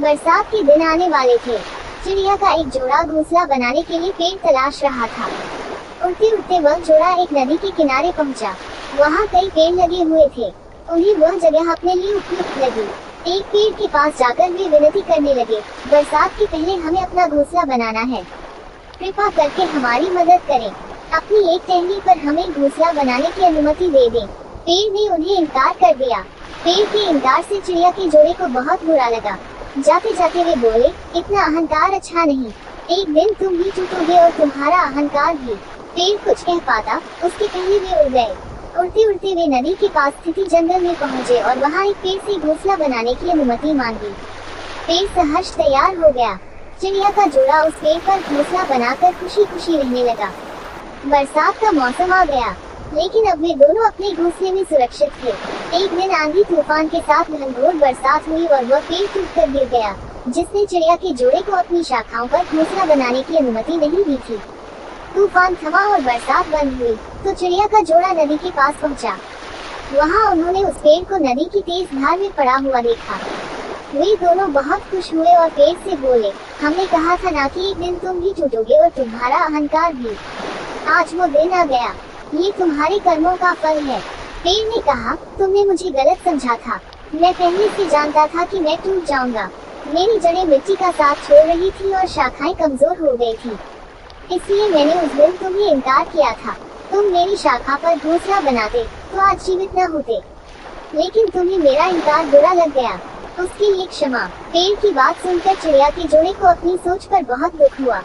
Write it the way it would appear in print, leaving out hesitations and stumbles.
बरसात के दिन आने वाले थे। चिड़िया का एक जोड़ा घोंसला बनाने के लिए पेड़ तलाश रहा था। उड़ते उड़ते वह जोड़ा एक नदी के किनारे पहुंचा। वहाँ कई पेड़ लगे हुए थे। उन्हें वह जगह अपने लिए उपयुक्त लगी। एक पेड़ के पास जाकर वे विनती करने लगे, बरसात के पहले हमें अपना घोंसला बनाना है। कृपा करके हमारी मदद करें। अपनी एक टहनी पर हमें घोंसला बनाने की अनुमति दे दें। पेड़ ने उन्हें इनकार कर दिया। पेड़ के इनकार से चिड़िया के जोड़े को बहुत बुरा लगा। जाते जाते वे बोले, इतना अहंकार अच्छा नहीं। एक दिन तुम भी टूटोगे और तुम्हारा अहंकार भी। पेड़ कुछ कह पाता, उसके पहले वे उड़ गए। उड़ते उड़ते वे नदी के पास स्थित जंगल में पहुँचे और वहाँ एक पेड़ से घोंसला बनाने की अनुमति मांगी। पेड़ सहर्ष तैयार हो गया। चिड़िया का जोड़ा उस पेड़ पर घोंसला बनाकर खुशी खुशी रहने लगा। बरसात का मौसम आ गया, लेकिन अब वे दोनों अपने घोंसले में सुरक्षित थे। एक दिन आंधी तूफान के साथ घनघोर बरसात हुई और वह पेड़ टूटकर गिर गया, जिसने चिड़िया के जोड़े को अपनी शाखाओं पर घोंसला बनाने की अनुमति नहीं दी थी। तूफान थमा और बरसात बंद हुई, तो चिड़िया का जोड़ा नदी के पास पहुंचा। वहां उन्होंने उस पेड़ को नदी की तेज धार में पड़ा हुआ देखा। वे दोनों बहुत खुश हुए और पेड़ से बोले, हमने कहा था ना कि एक दिन तुम भी टूटोगे और तुम्हारा अहंकार भी। आज वो दिन आ गया, ये तुम्हारे कर्मों का फल है। पेड़ ने कहा, तुमने मुझे गलत समझा था। मैं पहले से जानता था कि मैं टूट जाऊंगा। मेरी जड़ें मिट्टी का साथ छोड़ रही थी और शाखाएं कमजोर हो गई थी, इसलिए मैंने उस दिन तुम्हें इनकार किया था। तुम मेरी शाखा पर घोंसला बनाते तो आज जीवित न होते, लेकिन तुम्हें मेरा इनकार बुरा लग गया, उसके लिए क्षमा। पेड़ की बात सुनकर चिड़िया के जोड़े को अपनी सोच पर बहुत दुख हुआ।